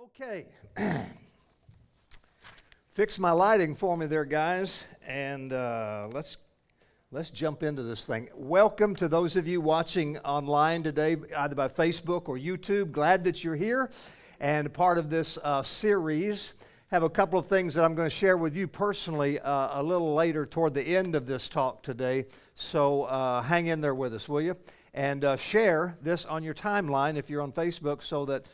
Okay. Fix my lighting for me there, guys, and let's jump into this thing. Welcome to those of you watching online today, either by Facebook or YouTube. Glad that you're here and part of this series. Have a couple of things that I'm going to share with you personally a little later toward the end of this talk today. So hang in there with us, will you? And share this on your timeline if you're on Facebook so that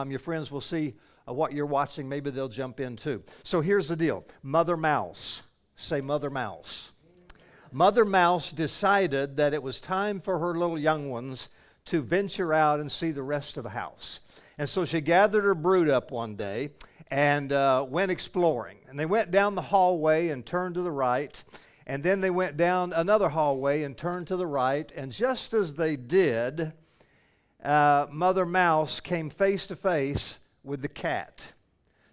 your friends will see what you're watching. Maybe they'll jump in too. So here's the deal. Mother Mouse. Say Mother Mouse. Mother Mouse decided that it was time for her little young ones to venture out and see the rest of the house. And so she gathered her brood up one day and went exploring. And they went down the hallway and turned to the right. And then they went down another hallway and turned to the right. And just as they did, Mother Mouse came face to face with the cat.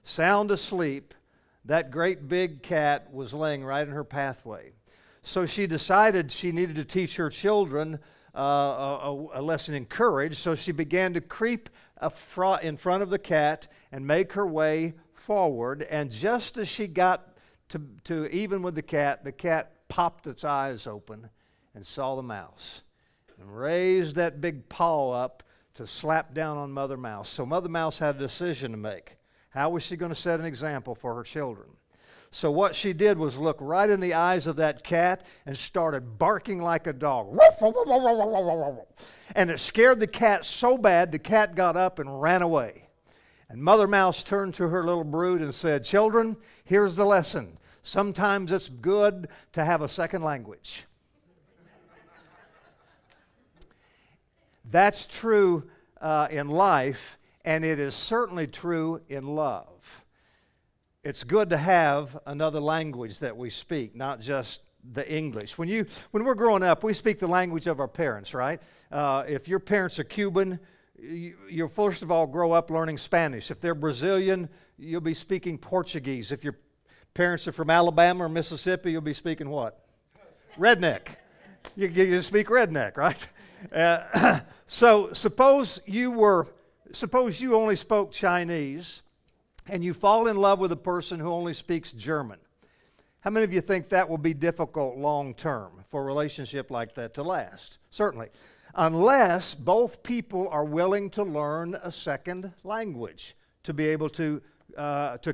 Sound asleep, that great big cat was laying right in her pathway. So she decided she needed to teach her children a lesson in courage. So she began to creep in front of the cat and make her way forward. And just as she got to even with the cat popped its eyes open and saw the mouse and raised that big paw up to slap down on Mother Mouse. So Mother Mouse had a decision to make. How was she going to set an example for her children? So what she did was look right in the eyes of that cat and started barking like a dog. And it scared the cat so bad the cat got up and ran away. And Mother Mouse turned to her little brood and said, "Children, here's the lesson. Sometimes it's good to have a second language." That's true in life, and it is certainly true in love. It's good to have another language that we speak, not just the English. When we're growing up, we speak the language of our parents, right? If your parents are Cuban, you'll first of all grow up learning Spanish. If they're Brazilian, you'll be speaking Portuguese. If your parents are from Alabama or Mississippi, you'll be speaking what? Redneck. You speak redneck, right? So suppose you only spoke Chinese and you fall in love with a person who only speaks German. How many of you think that will be difficult long term for a relationship like that to last? Certainly. Unless both people are willing to learn a second language to be able to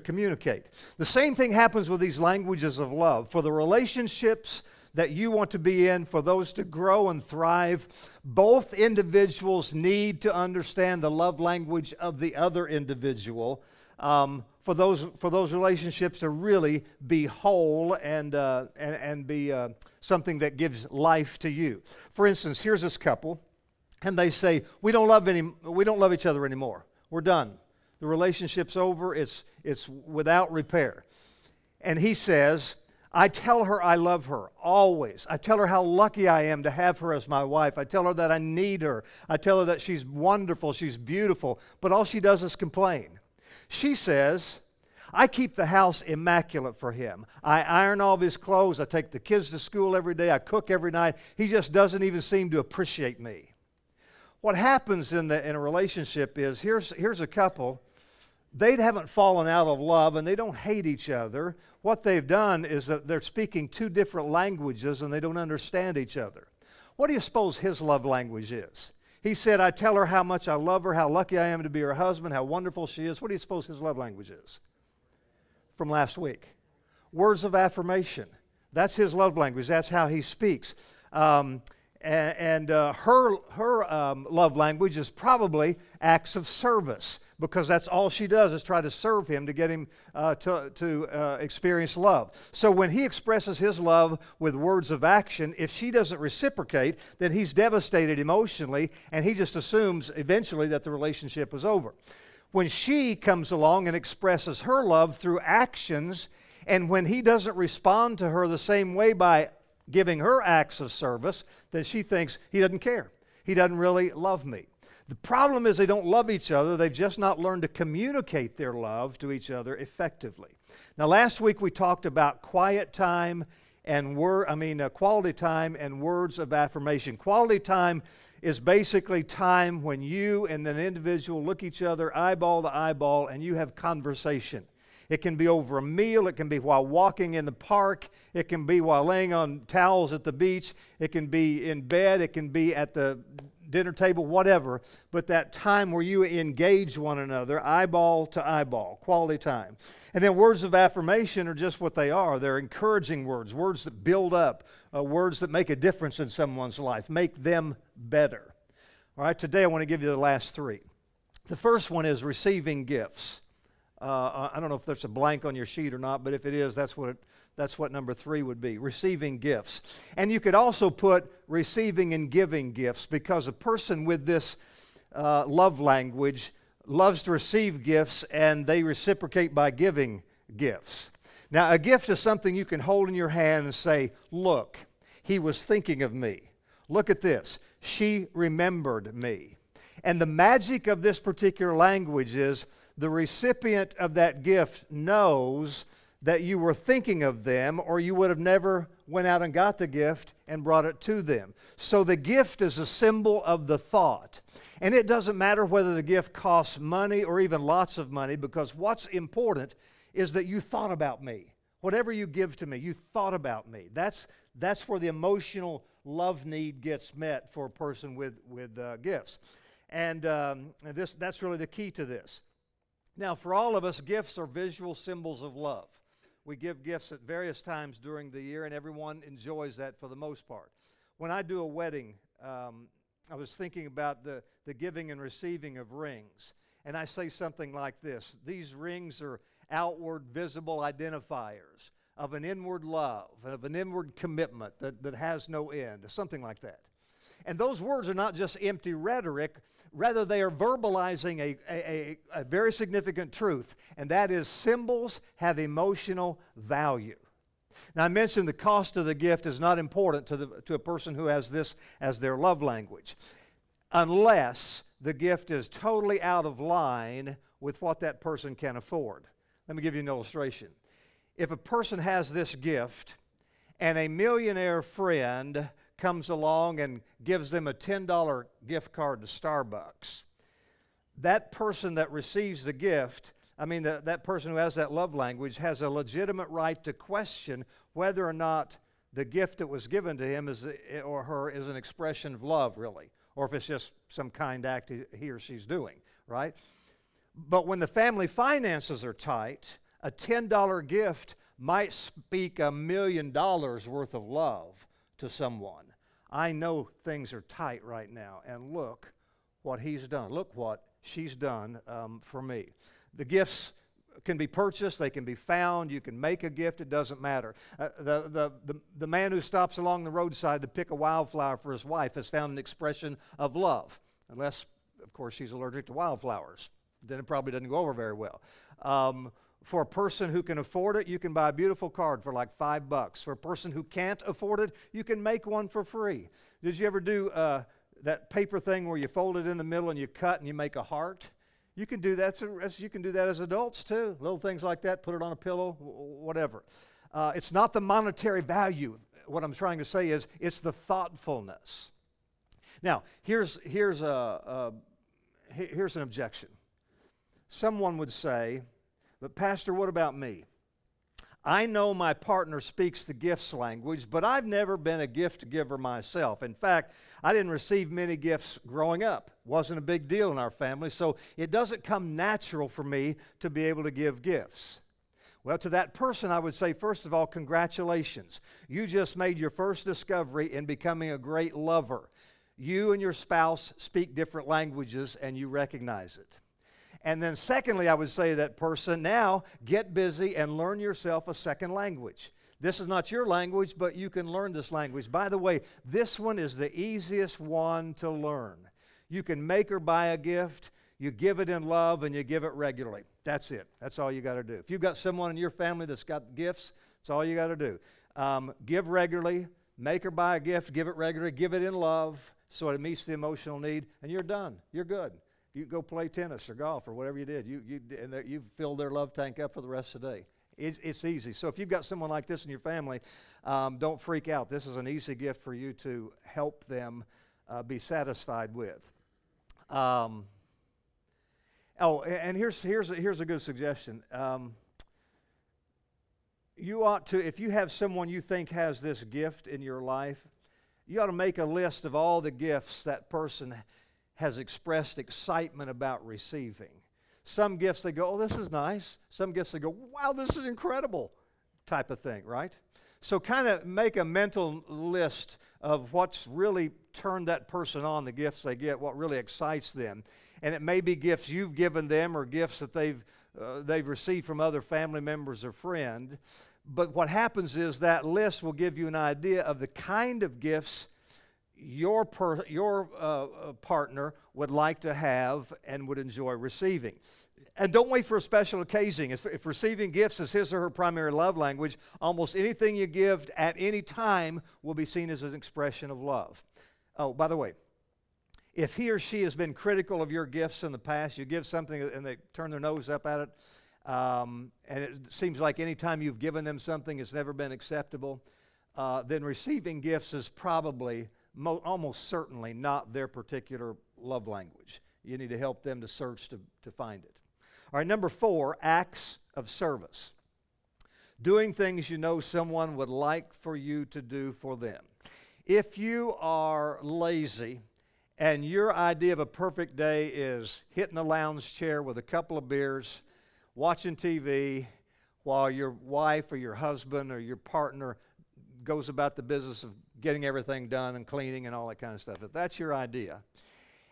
communicate. The same thing happens with these languages of love. For the relationships that you want to be in, for those to grow and thrive, both individuals need to understand the love language of the other individual for those relationships to really be whole and be something that gives life to you. For instance, here's this couple, and they say, we don't love each other anymore. We're done. The relationship's over. It's without repair. And he says, I tell her I love her, always. I tell her how lucky I am to have her as my wife. I tell her that I need her. I tell her that she's wonderful, she's beautiful, but all she does is complain. She says, I keep the house immaculate for him. I iron all of his clothes. I take the kids to school every day. I cook every night. He just doesn't even seem to appreciate me. What happens in a relationship is, here's a couple. They haven't fallen out of love and they don't hate each other. What they've done is that they're speaking two different languages and they don't understand each other. What do you suppose his love language is? He said, I tell her how much I love her, how lucky I am to be her husband, how wonderful she is. What do you suppose his love language is? From last week. Words of affirmation. That's his love language. That's how he speaks. Her love language is probably acts of service, because that's all she does is try to serve him to get him to experience love. So when he expresses his love with words of action, if she doesn't reciprocate, then he's devastated emotionally, and he just assumes eventually that the relationship is over. When she comes along and expresses her love through actions, and when he doesn't respond to her the same way by giving her acts of service, then she thinks he doesn't care. He doesn't really love me. The problem is they don't love each other. They've just not learned to communicate their love to each other effectively. Now, last week we talked about quiet time and quality time and words of affirmation. Quality time is basically time when you and an individual look each other eyeball to eyeball and you have conversation. It can be over a meal. It can be while walking in the park. It can be while laying on towels at the beach. It can be in bed. It can be at the dinner table, whatever. But that time where you engage one another, eyeball to eyeball, quality time. And then words of affirmation are just what they are. They're encouraging words, words that build up, words that make a difference in someone's life, make them better. All right, today I want to give you the last three. The first one is receiving gifts. I don't know if there's a blank on your sheet or not, but if it is, that's what number 3 would be, receiving gifts. And you could also put receiving and giving gifts, because a person with this love language loves to receive gifts, and they reciprocate by giving gifts. Now, a gift is something you can hold in your hand and say, look, he was thinking of me. Look at this. She remembered me. And the magic of this particular language is the recipient of that gift knows that you were thinking of them, or you would have never went out and got the gift and brought it to them. So the gift is a symbol of the thought. And it doesn't matter whether the gift costs money or even lots of money, because what's important is that you thought about me. Whatever you give to me, you thought about me. That's where the emotional love need gets met for a person with gifts. And that's really the key to this. Now, for all of us, gifts are visual symbols of love. We give gifts at various times during the year, and everyone enjoys that for the most part. When I do a wedding, I was thinking about the giving and receiving of rings. And I say something like this: these rings are outward, visible identifiers of an inward love, of an inward commitment that has no end, something like that. And those words are not just empty rhetoric. Rather, they are verbalizing a very significant truth, and that is symbols have emotional value. Now, I mentioned the cost of the gift is not important to a person who has this as their love language, unless the gift is totally out of line with what that person can afford. Let me give you an illustration. If a person has this gift and a millionaire friend comes along and gives them a $10 gift card to Starbucks, that person that receives the gift, that person who has that love language has a legitimate right to question whether or not the gift that was given to him or her is an expression of love, really, or if it's just some kind act he or she's doing, right? But when the family finances are tight, a $10 gift might speak $1 million worth of love to someone. I know things are tight right now, and look what he's done. Look what she's done for me. The gifts can be purchased, they can be found, you can make a gift, it doesn't matter. The man who stops along the roadside to pick a wildflower for his wife has found an expression of love, unless, of course, she's allergic to wildflowers. Then it probably doesn't go over very well. For a person who can afford it, you can buy a beautiful card for like $5. For a person who can't afford it, you can make one for free. Did you ever do that paper thing where you fold it in the middle and you cut and you make a heart? You can do that. You can do that as adults too. Little things like that. Put it on a pillow, whatever. It's not the monetary value. What I'm trying to say is it's the thoughtfulness. Now, here's an objection. Someone would say, but Pastor, what about me? I know my partner speaks the gifts language, but I've never been a gift giver myself. In fact, I didn't receive many gifts growing up. Wasn't a big deal in our family, so it doesn't come natural for me to be able to give gifts. Well, to that person, I would say, first of all, congratulations. You just made your first discovery in becoming a great lover. You and your spouse speak different languages, and you recognize it. And then secondly, I would say to that person, now get busy and learn yourself a second language. This is not your language, but you can learn this language. By the way, this one is the easiest one to learn. You can make or buy a gift, you give it in love, and you give it regularly. That's it. That's all you got to do. If you've got someone in your family that's got gifts, that's all you got to do. Give regularly, make or buy a gift, give it regularly, give it in love so it meets the emotional need, and you're done. You're good. You go play tennis or golf or whatever you did. You've filled their love tank up for the rest of the day. It's easy. So if you've got someone like this in your family, don't freak out. This is an easy gift for you to help them be satisfied with. And here's a good suggestion. You ought to, if you have someone you think has this gift in your life, you ought to make a list of all the gifts that person has expressed excitement about receiving. Some gifts they go, oh, this is nice. Some gifts they go, wow, this is incredible, type of thing, right? So kind of make a mental list of what's really turned that person on, the gifts they get, what really excites them. And it may be gifts you've given them or gifts that they've received from other family members or friends. But what happens is that list will give you an idea of the kind of gifts your partner would like to have and would enjoy receiving. And don't wait for a special occasion. If receiving gifts is his or her primary love language, almost anything you give at any time will be seen as an expression of love. Oh, by the way, if he or she has been critical of your gifts in the past, you give something and they turn their nose up at it, and it seems like any time you've given them something it's never been acceptable, then receiving gifts is probably almost certainly not their particular love language. You need to help them to search to find it. All right, number 4, acts of service. Doing things you know someone would like for you to do for them. If you are lazy and your idea of a perfect day is hitting the lounge chair with a couple of beers, watching TV, while your wife or your husband or your partner goes about the business of getting everything done and cleaning and all that kind of stuff, if that's your idea,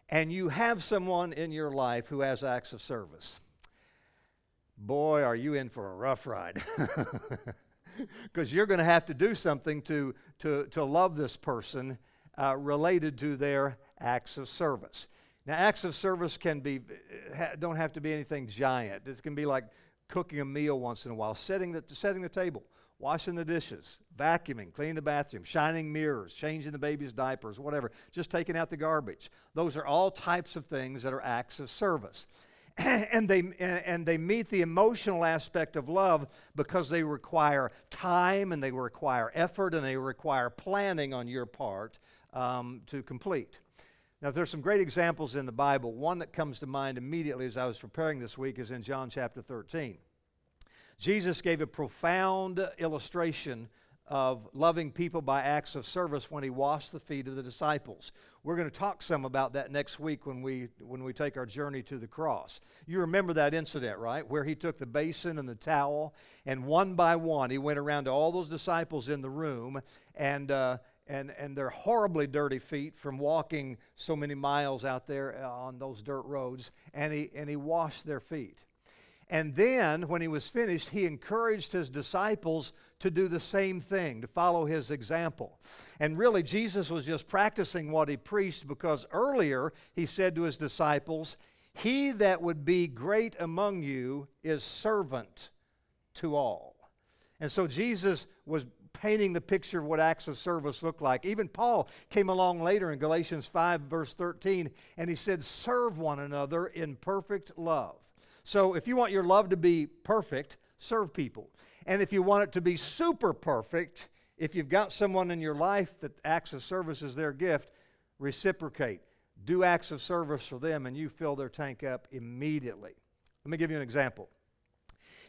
and you have someone in your life who has acts of service, boy, are you in for a rough ride. Because you're going to have to do something to love this person related to their acts of service. Now, acts of service don't have to be anything giant. It can be like cooking a meal once in a while, setting the table, washing the dishes, vacuuming, cleaning the bathroom, shining mirrors, changing the baby's diapers, whatever, just taking out the garbage. Those are all types of things that are acts of service. And they meet the emotional aspect of love because they require time and they require effort and they require planning on your part to complete. Now, there's some great examples in the Bible. One that comes to mind immediately as I was preparing this week is in John chapter 13. Jesus gave a profound illustration of loving people by acts of service when he washed the feet of the disciples. We're going to talk some about that next week when we take our journey to the cross. You remember that incident, right? Where he took the basin and the towel, and one by one he went around to all those disciples in the room, and their horribly dirty feet from walking so many miles out there on those dirt roads, and he washed their feet. And then, when he was finished, he encouraged his disciples to do the same thing, to follow his example. And really, Jesus was just practicing what he preached, because earlier he said to his disciples, "He that would be great among you is servant to all." And so Jesus was painting the picture of what acts of service look like. Even Paul came along later in Galatians 5, verse 13, and he said, "Serve one another in perfect love." So if you want your love to be perfect, serve people. And if you want it to be super perfect, if you've got someone in your life that acts of service is their gift, reciprocate. Do acts of service for them and you fill their tank up immediately. Let me give you an example.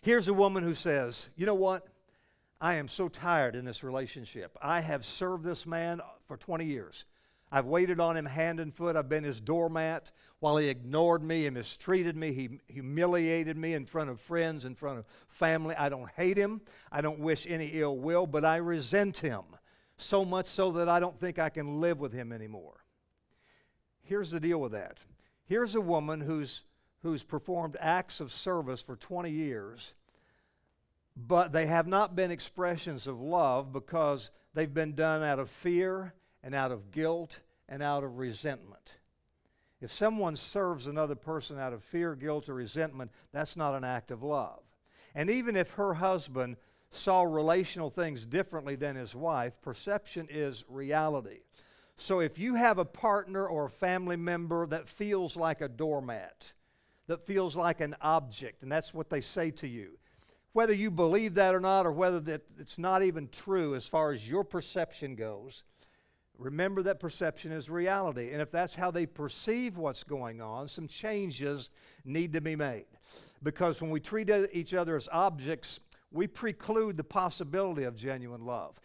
Here's a woman who says, you know what? I am so tired in this relationship. I have served this man for 20 years. I've waited on him hand and foot. I've been his doormat while he ignored me and mistreated me. He humiliated me in front of friends, in front of family. I don't hate him. I don't wish any ill will, but I resent him so much so that I don't think I can live with him anymore. Here's the deal with that. Here's a woman who's performed acts of service for 20 years, but they have not been expressions of love because they've been done out of fear and out of guilt and out of resentment. If someone serves another person out of fear, guilt, or resentment, that's not an act of love. And even if her husband saw relational things differently than his wife, perception is reality. So if you have a partner or a family member that feels like a doormat, that feels like an object, and that's what they say to you, whether you believe that or not, or whether that it's not even true as far as your perception goes, Remember that perception is reality. And if that's how they perceive what's going on, some changes need to be made. Because when we treat each other as objects, we preclude the possibility of genuine love.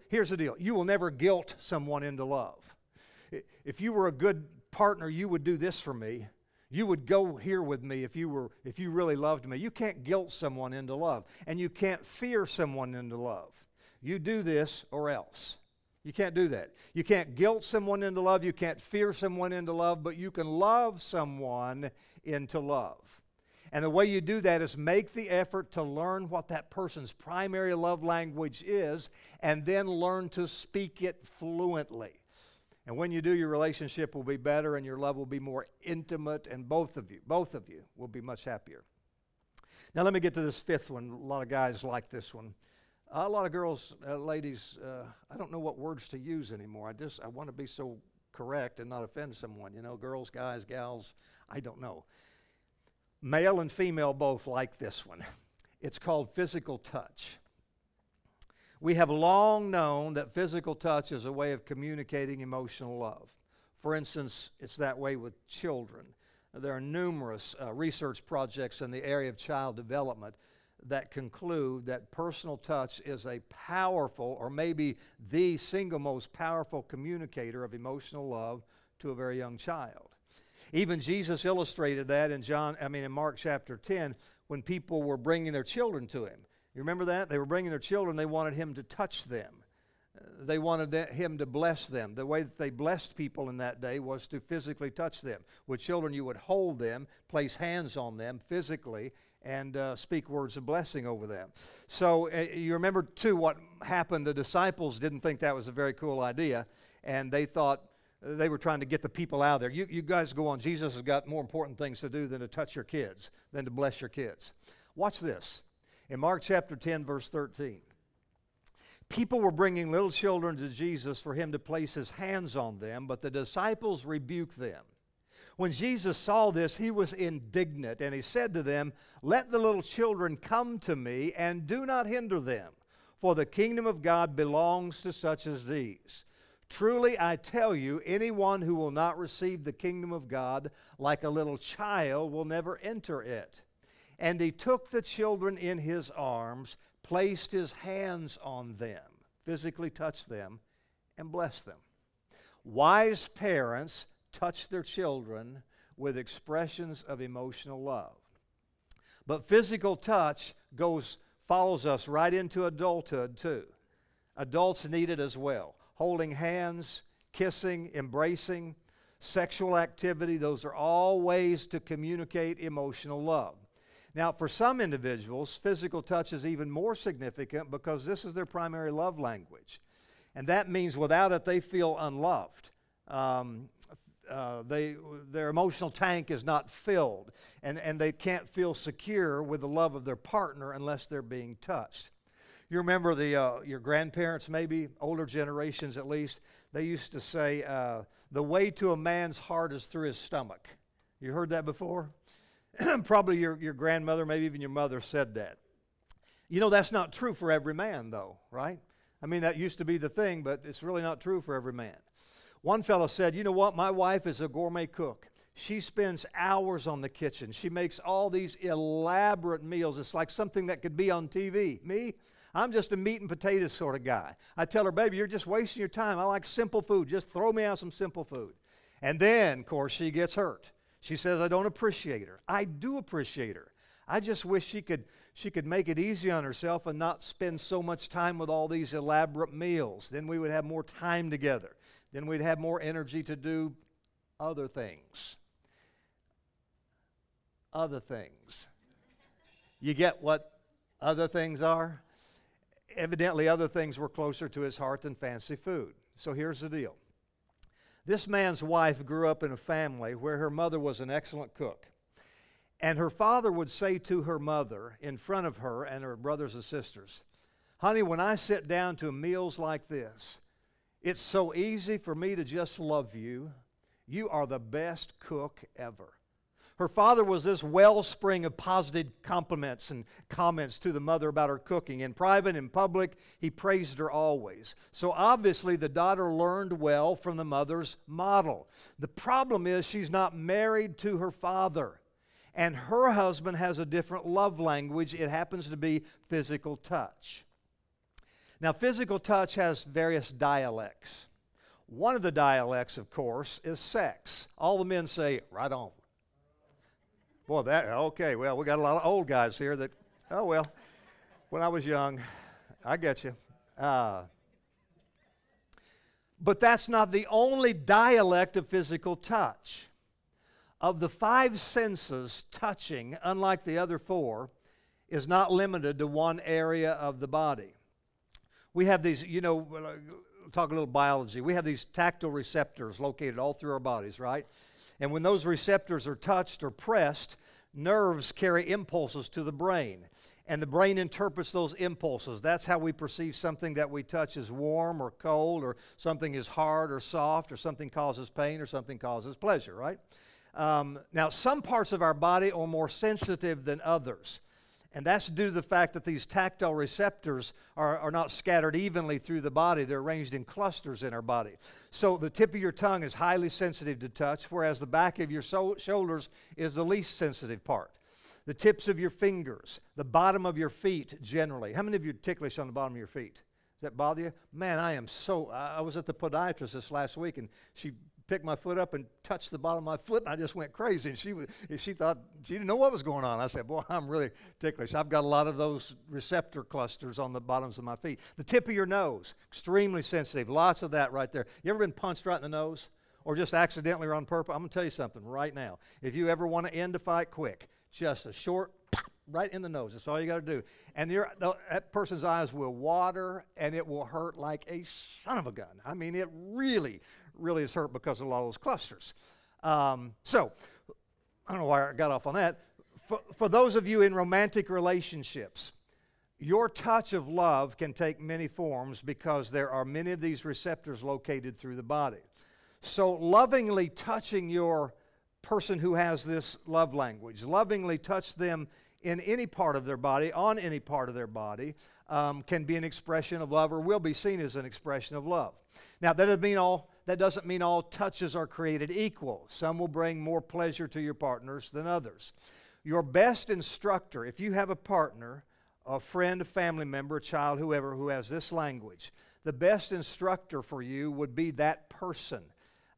Here's the deal. You will never guilt someone into love. If you were a good partner, you would do this for me. You would go here with me if you really loved me. You can't guilt someone into love. And you can't fear someone into love. You do this or else. You can't do that. You can't guilt someone into love. You can't fear someone into love, but you can love someone into love. And the way you do that is make the effort to learn what that person's primary love language is and then learn to speak it fluently. And when you do, your relationship will be better and your love will be more intimate, and both of you will be much happier. Now let me get to this fifth one. A lot of guys like this one. A lot of girls, ladies, I don't know what words to use anymore. I want to be so correct and not offend someone. You know, girls, guys, gals, I don't know. Male and female both like this one. It's called physical touch. We have long known that physical touch is a way of communicating emotional love. For instance, it's that way with children. There are numerous research projects in the area of child development that conclude that personal touch is a powerful, or maybe the single most powerful communicator of emotional love to a very young child. Even Jesus illustrated that in Mark chapter 10 when people were bringing their children to him. You remember that? They were bringing their children. They wanted him to touch them. They wanted him to bless them. The way that they blessed people in that day was to physically touch them. With children, you would hold them, place hands on them physically, and speak words of blessing over them. So you remember, too, what happened. The disciples didn't think that was a very cool idea, and they thought they were trying to get the people out there. You guys go on. Jesus has got more important things to do than to touch your kids, than to bless your kids. Watch this. In Mark chapter 10, verse 13. People were bringing little children to Jesus for him to place his hands on them, but the disciples rebuked them. When Jesus saw this, he was indignant, and he said to them, "Let the little children come to me, and do not hinder them, for the kingdom of God belongs to such as these. Truly I tell you, anyone who will not receive the kingdom of God like a little child will never enter it." And he took the children in his arms, placed his hands on them, physically touched them, and blessed them. Wise parents touch their children with expressions of emotional love. But physical touch follows us right into adulthood too. Adults need it as well. Holding hands, kissing, embracing, sexual activity, those are all ways to communicate emotional love. Now, for some individuals, physical touch is even more significant because this is their primary love language. And that means without it, they feel unloved. Their emotional tank is not filled, and they can't feel secure with the love of their partner unless they're being touched. You remember your grandparents, maybe, older generations at least, they used to say, the way to a man's heart is through his stomach. You heard that before? Probably your grandmother, maybe even your mother said that. You know, that's not true for every man, though, right? I mean, that used to be the thing, but it's really not true for every man. One fellow said, "You know what? My wife is a gourmet cook. She spends hours on the kitchen. She makes all these elaborate meals. It's like something that could be on TV. Me, I'm just a meat and potatoes sort of guy. I tell her, baby, you're just wasting your time. I like simple food. Just throw me out some simple food." And then, of course, she gets hurt. She says, "I don't appreciate her." I do appreciate her. I just wish she could make it easy on herself and not spend so much time with all these elaborate meals. Then we would have more time together. Then we'd have more energy to do other things. Other things. You get what other things are? Evidently, other things were closer to his heart than fancy food. So here's the deal. This man's wife grew up in a family where her mother was an excellent cook. And her father would say to her mother in front of her and her brothers and sisters, "Honey, when I sit down to meals like this, it's so easy for me to just love you. You are the best cook ever." Her father was this wellspring of positive compliments and comments to the mother about her cooking. In private, in public, he praised her always. So obviously the daughter learned well from the mother's model. The problem is she's not married to her father. And her husband has a different love language. It happens to be physical touch. Now, physical touch has various dialects. One of the dialects, of course, is sex. All the men say, right on. Boy, okay, well, we got a lot of old guys here that, oh, well, when I was young, I get you. But that's not the only dialect of physical touch. Of the 5 senses, touching, unlike the other 4, is not limited to one area of the body. We have these, talk a little biology. We have these tactile receptors located all through our bodies, right? And when those receptors are touched or pressed, nerves carry impulses to the brain. And the brain interprets those impulses. That's how we perceive something that we touch as warm or cold, or something is hard or soft, or something causes pain, or something causes pleasure, right? Now, some parts of our body are more sensitive than others. And that's due to the fact that these tactile receptors are not scattered evenly through the body. They're arranged in clusters in our body. So the tip of your tongue is highly sensitive to touch, whereas the back of your shoulders is the least sensitive part. The tips of your fingers, the bottom of your feet generally. How many of you are ticklish on the bottom of your feet? Does that bother you? Man, I was at the podiatrist this last week, and she picked my foot up and touched the bottom of my foot, and I just went crazy. And she thought, she didn't know what was going on. I said, boy, I'm really ticklish. I've got a lot of those receptor clusters on the bottoms of my feet. The tip of your nose, extremely sensitive. Lots of that right there. You ever been punched right in the nose? Or just accidentally or on purpose? I'm going to tell you something right now. If you ever want to end a fight quick, just a short pop right in the nose. That's all you got to do. And that person's eyes will water, and it will hurt like a son of a gun. I mean, it really is hurt because of a lot of those clusters. So, I don't know why I got off on that. For those of you in romantic relationships, your touch of love can take many forms because there are many of these receptors located through the body. So, lovingly touching your person who has this love language, lovingly touch them in any part of their body, on any part of their body, can be an expression of love, or will be seen as an expression of love. Now, that doesn't mean all touches are created equal. Some will bring more pleasure to your partners than others. Your best instructor, if you have a partner, a friend, a family member, a child, whoever, who has this language, the best instructor for you would be that person.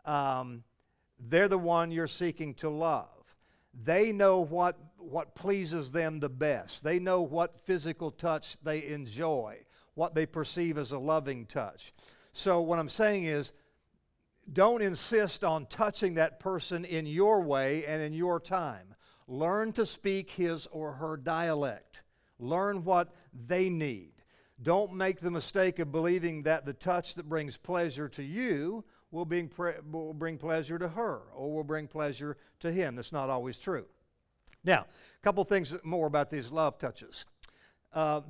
They're the one you're seeking to love. They know what pleases them the best. They know what physical touch they enjoy, what they perceive as a loving touch. So what I'm saying is, don't insist on touching that person in your way and in your time. Learn to speak his or her dialect. Learn what they need. Don't make the mistake of believing that the touch that brings pleasure to you will bring pleasure to her, or will bring pleasure to him. That's not always true. Now, a couple things more about these love touches.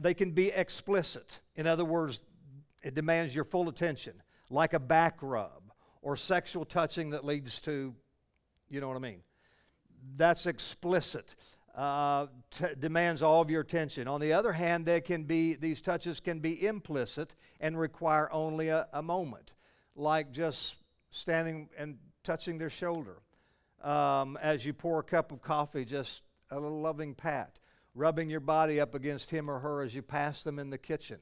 They can be explicit. In other words, it demands your full attention, like a back rub or sexual touching that leads to, you know what I mean. That's explicit. Demands all of your attention. On the other hand, these touches can be implicit and require only a moment, like just standing and touching their shoulder. As you pour a cup of coffee, just a little loving pat. Rubbing your body up against him or her as you pass them in the kitchen.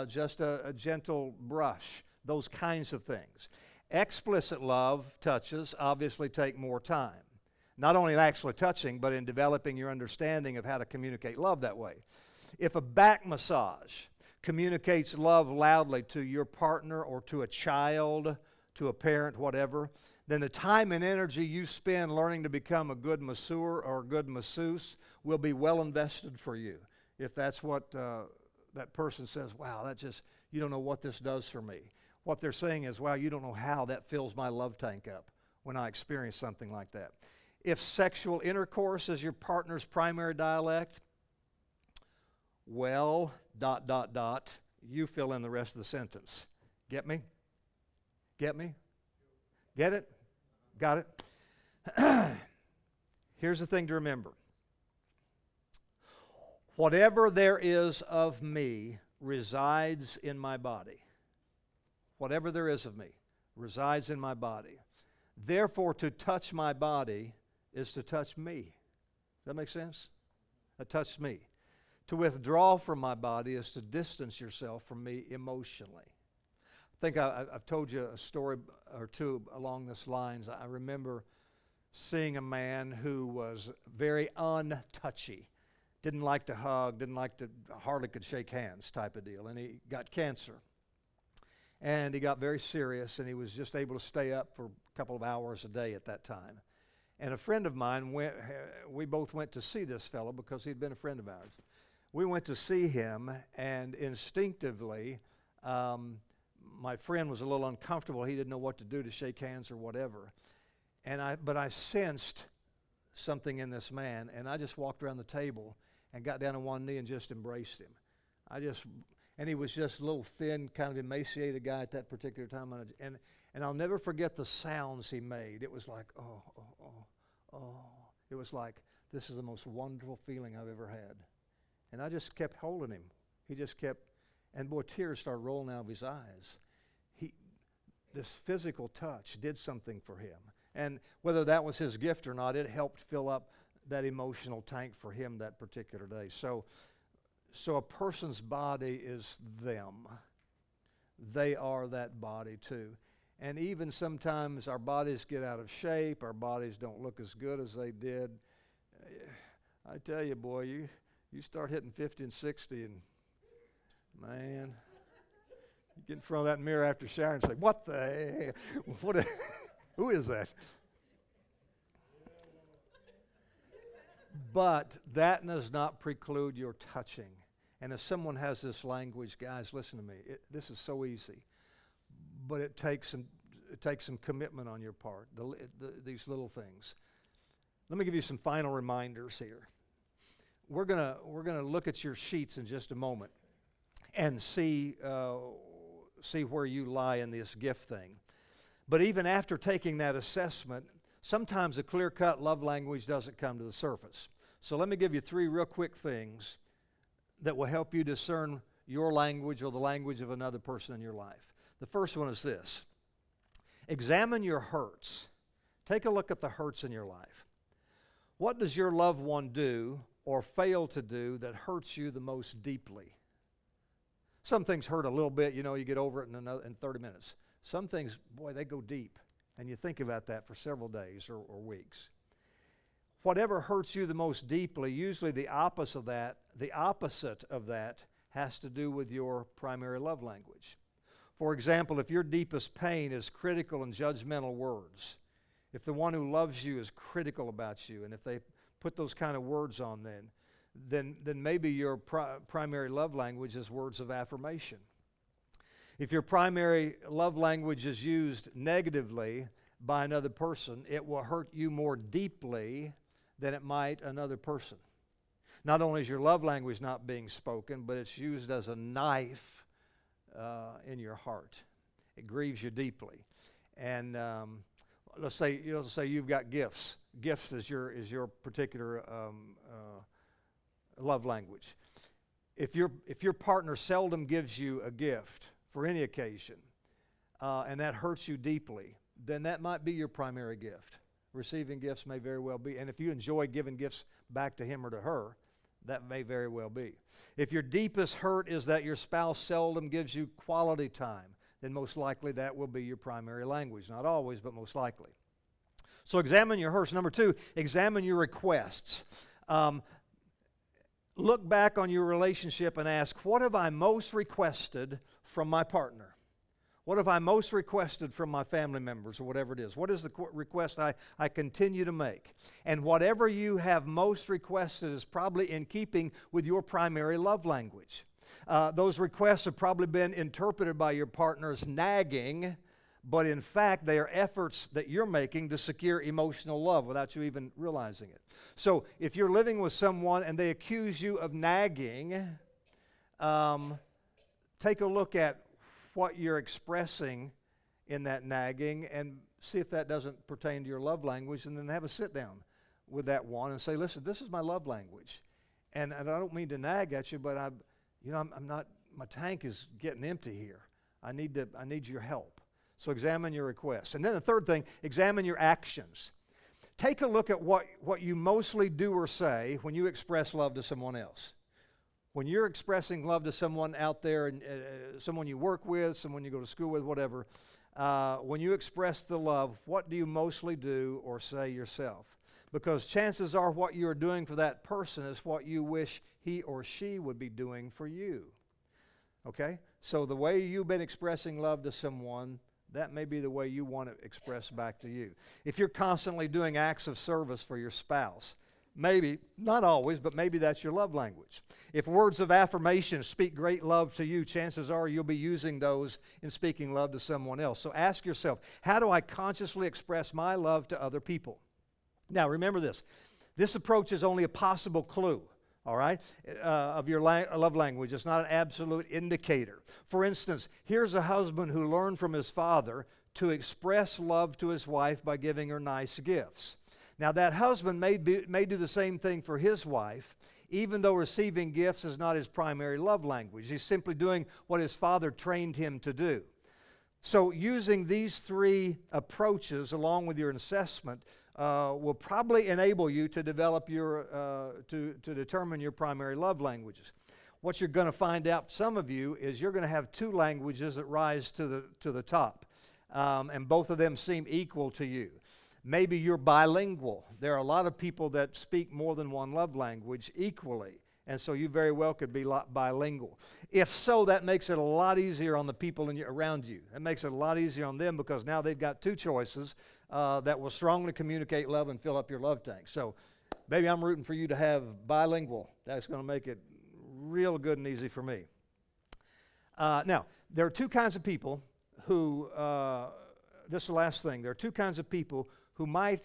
Just a gentle brush. Those kinds of things. Explicit love touches obviously take more time. Not only in actually touching, but in developing your understanding of how to communicate love that way. If a back massage communicates love loudly to your partner or to a child, to a parent, whatever, then the time and energy you spend learning to become a good masseur or a good masseuse will be well invested for you. If that's what that person says, wow, you don't know what this does for me. What they're saying is, wow, you don't know how that fills my love tank up when I experience something like that. If sexual intercourse is your partner's primary dialect, well, ... you fill in the rest of the sentence. Get me? Get me? Get it? Got it? Here's the thing to remember. Whatever there is of me resides in my body. Whatever there is of me resides in my body. Therefore, to touch my body is to touch me. Does that make sense? That touched me. To withdraw from my body is to distance yourself from me emotionally. I think I've told you a story or two along this lines. I remember seeing a man who was very untouchy. Didn't like to hug, hardly could shake hands type of deal. And he got cancer. And he got very serious, and he was just able to stay up for a couple of hours a day at that time. And a friend of mine, we both went to see this fellow because he'd been a friend of ours. We went to see him, and instinctively, my friend was a little uncomfortable. He didn't know what to do to shake hands or whatever. But I sensed something in this man, and I just walked around the table and got down on one knee and just embraced him. And he was just a little thin, kind of emaciated guy at that particular time. And I'll never forget the sounds he made. It was like, oh, oh, oh, oh. It was like, this is the most wonderful feeling I've ever had. And I just kept holding him. He just kept, and boy, tears started rolling out of his eyes. This physical touch did something for him. And whether that was his gift or not, it helped fill up that emotional tank for him that particular day. So a person's body is them. They are that body too. And even sometimes our bodies get out of shape, our bodies don't look as good as they did. I tell you, boy, you start hitting 50 and 60 and, man, you get in front of that mirror after showering and say, what the hell? Who is that? But that does not preclude your touching. And if someone has this language, guys, listen to me. This is so easy, but it takes some commitment on your part. These little things. Let me give you some final reminders here. We're gonna look at your sheets in just a moment and see where you lie in this gift thing. But even after taking that assessment, sometimes a clear-cut love language doesn't come to the surface. So let me give you 3 real quick things that will help you discern your language or the language of another person in your life. The first one is this. Examine your hurts. Take a look at the hurts in your life. What does your loved one do or fail to do that hurts you the most deeply? Some things hurt a little bit, you get over it in 30 minutes. Some things, boy, they go deep, and you think about that for several days or weeks. Whatever hurts you the most deeply, usually the opposite of that has to do with your primary love language. For example, if your deepest pain is critical and judgmental words, if the one who loves you is critical about you, and if they put those kind of words on then maybe your primary love language is words of affirmation. If your primary love language is used negatively by another person, it will hurt you more deeply than it might another person. Not only is your love language not being spoken, but it's used as a knife in your heart. It grieves you deeply. And let's say you've got gifts. Gifts is your particular love language. If your partner seldom gives you a gift for any occasion, and that hurts you deeply, then that might be your primary gift. Receiving gifts may very well be. And if you enjoy giving gifts back to him or to her, that may very well be. If your deepest hurt is that your spouse seldom gives you quality time, then most likely that will be your primary language. Not always, but most likely. So examine your hurts. Number 2, examine your requests. Look back on your relationship and ask, what have I most requested from my partner? What have I most requested from my family members or whatever it is? What is the request I continue to make? And whatever you have most requested is probably in keeping with your primary love language. Those requests have probably been interpreted by your partner as nagging, but in fact they are efforts that you're making to secure emotional love without you even realizing it. So if you're living with someone and they accuse you of nagging, take a look at what you're expressing in that nagging and see if that doesn't pertain to your love language, and then have a sit down with that one and say, listen, this is my love language. And I don't mean to nag at you, but I'm not, my tank is getting empty here. I need your help. So examine your requests. And then the third thing, examine your actions. Take a look at what you mostly do or say when you express love to someone else. When you're expressing love to someone out there, and someone you work with, someone you go to school with, whatever, when you express the love, what do you mostly do or say yourself? Because chances are what you're doing for that person is what you wish he or she would be doing for you. Okay? So the way you've been expressing love to someone, that may be the way you want to express back to you. If you're constantly doing acts of service for your spouse, maybe, not always, but maybe that's your love language. If words of affirmation speak great love to you, chances are you'll be using those in speaking love to someone else. So ask yourself, how do I consciously express my love to other people? Now, remember this. This approach is only a possible clue, all right, of your love language. It's not an absolute indicator. For instance, here's a husband who learned from his father to express love to his wife by giving her nice gifts. Now, that husband may do the same thing for his wife, even though receiving gifts is not his primary love language. He's simply doing what his father trained him to do. So using these three approaches along with your assessment will probably enable you to develop to determine your primary love languages. What you're going to find out, some of you, is you're going to have two languages that rise to the top, and both of them seem equal to you. Maybe you're bilingual. There are a lot of people that speak more than one love language equally, and so you very well could be bilingual. If so, that makes it a lot easier on the people around you. It makes it a lot easier on them because now they've got two choices that will strongly communicate love and fill up your love tank. So maybe I'm rooting for you to have bilingual. That's going to make it real good and easy for me. Now, there are two kinds of people who, this is the last thing, there are two kinds of people who might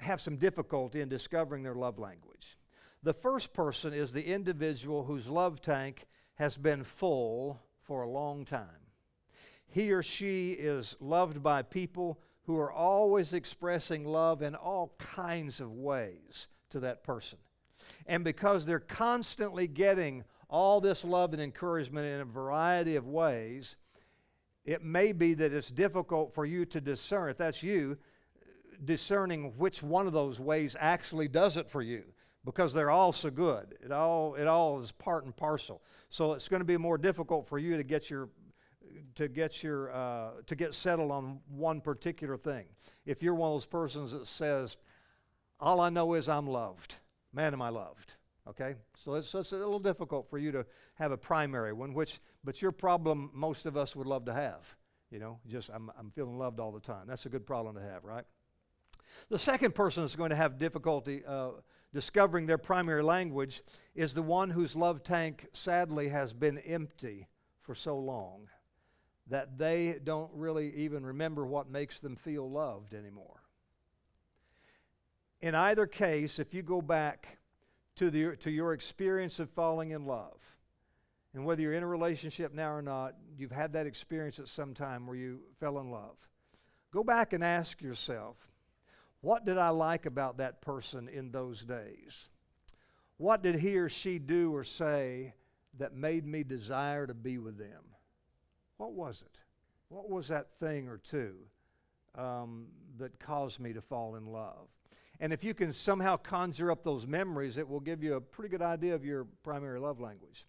have some difficulty in discovering their love language. The first person is the individual whose love tank has been full for a long time. He or she is loved by people who are always expressing love in all kinds of ways to that person. And because they're constantly getting all this love and encouragement in a variety of ways, it may be that it's difficult for you to discern, if that's you, discerning which one of those ways actually does it for you, because they're all so good. It all is part and parcel. So it's going to be more difficult for you to get settled on one particular thing. If you're one of those persons that says, all I know is I'm loved. Man, am I loved. Okay? So it's a little difficult for you to have a primary one, but your problem most of us would love to have. You know, just I'm feeling loved all the time. That's a good problem to have, right? The second person that's going to have difficulty discovering their primary language is the one whose love tank sadly has been empty for so long that they don't really even remember what makes them feel loved anymore. In either case, if you go back to your experience of falling in love, and whether you're in a relationship now or not, you've had that experience at some time where you fell in love. Go back and ask yourself, what did I like about that person in those days? What did he or she do or say that made me desire to be with them? What was it? What was that thing or two that caused me to fall in love? And if you can somehow conjure up those memories, it will give you a pretty good idea of your primary love language.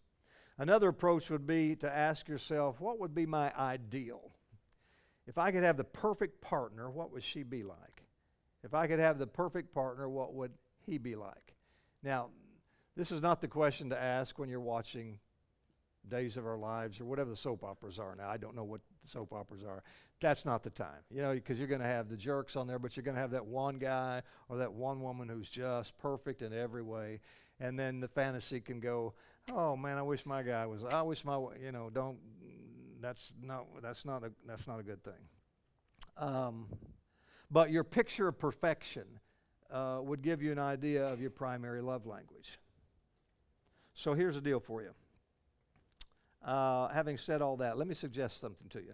Another approach would be to ask yourself, what would be my ideal? If I could have the perfect partner, what would she be like? If I could have the perfect partner, what would he be like? Now, this is not the question to ask when you're watching Days of Our Lives or whatever the soap operas are now. I don't know what the soap operas are. That's not the time, you know, because you're going to have the jerks on there, but you're going to have that one guy or that one woman who's just perfect in every way. And then the fantasy can go, oh man, I wish my guy was, I wish my, you know, don't, that's not a good thing. But your picture of perfection would give you an idea of your primary love language. So here's the deal for you. Having said all that, let me suggest something to you.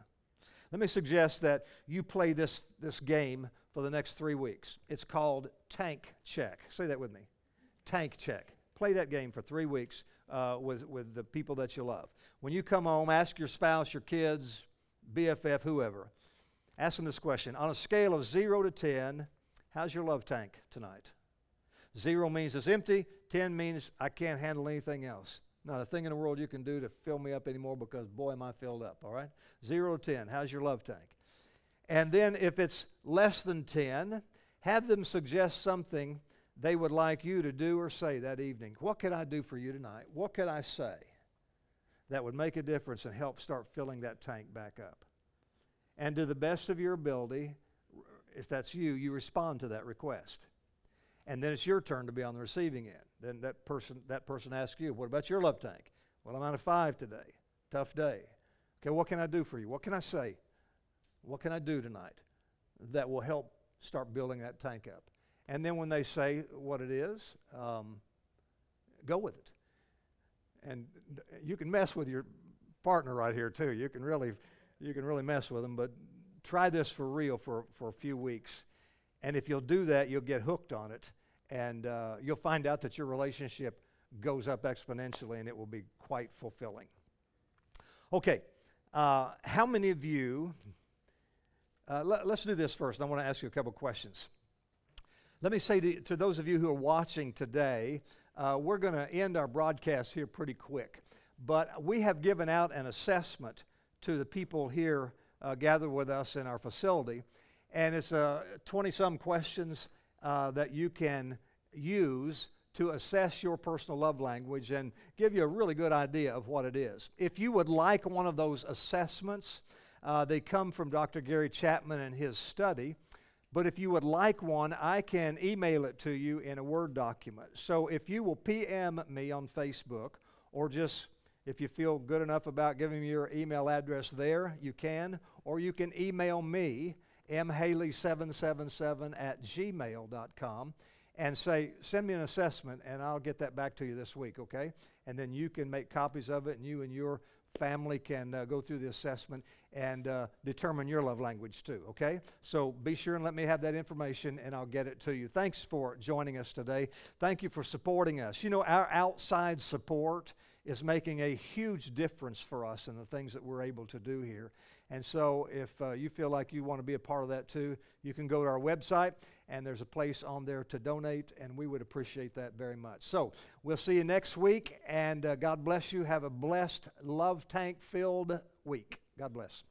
Let me suggest that you play this game for the next 3 weeks. It's called Tank Check. Say that with me. Tank Check. Play that game for 3 weeks with the people that you love. When you come home, ask your spouse, your kids, BFF, whoever. Ask them this question. On a scale of 0 to 10, how's your love tank tonight? 0 means it's empty. 10 means I can't handle anything else. Not a thing in the world you can do to fill me up anymore because, boy, am I filled up, all right? 0 to 10, how's your love tank? And then if it's less than 10, have them suggest something they would like you to do or say that evening. What could I do for you tonight? What could I say that would make a difference and help start filling that tank back up? And to the best of your ability, if that's you, you respond to that request. And then it's your turn to be on the receiving end. Then that person asks you, what about your love tank? Well, I'm out of 5 today. Tough day. Okay, what can I do for you? What can I say? What can I do tonight that will help start building that tank up? And then when they say what it is, go with it. And you can mess with your partner right here too. You can really mess with them, but try this for real for a few weeks. And if you'll do that, you'll get hooked on it. And you'll find out that your relationship goes up exponentially, and it will be quite fulfilling. Okay, how many of you, let's do this first. I want to ask you a couple questions. Let me say to those of you who are watching today, we're going to end our broadcast here pretty quick. But we have given out an assessment to the people here gathered with us in our facility. And it's 20-some questions that you can use to assess your personal love language and give you a really good idea of what it is. If you would like one of those assessments, they come from Dr. Gary Chapman and his study. But if you would like one, I can email it to you in a Word document. So if you will PM me on Facebook, or just if you feel good enough about giving me your email address there, you can. Or you can email me, mhaley777@gmail.com, and say, send me an assessment, and I'll get that back to you this week, okay? And then you can make copies of it, and you and your family can go through the assessment and determine your love language too, okay? So be sure and let me have that information, and I'll get it to you. Thanks for joining us today. Thank you for supporting us. You know, our outside support is making a huge difference for us in the things that we're able to do here. And so if you feel like you want to be a part of that too, you can go to our website, and there's a place on there to donate, and we would appreciate that very much. So we'll see you next week, and God bless you. Have a blessed, love tank-filled week. God bless.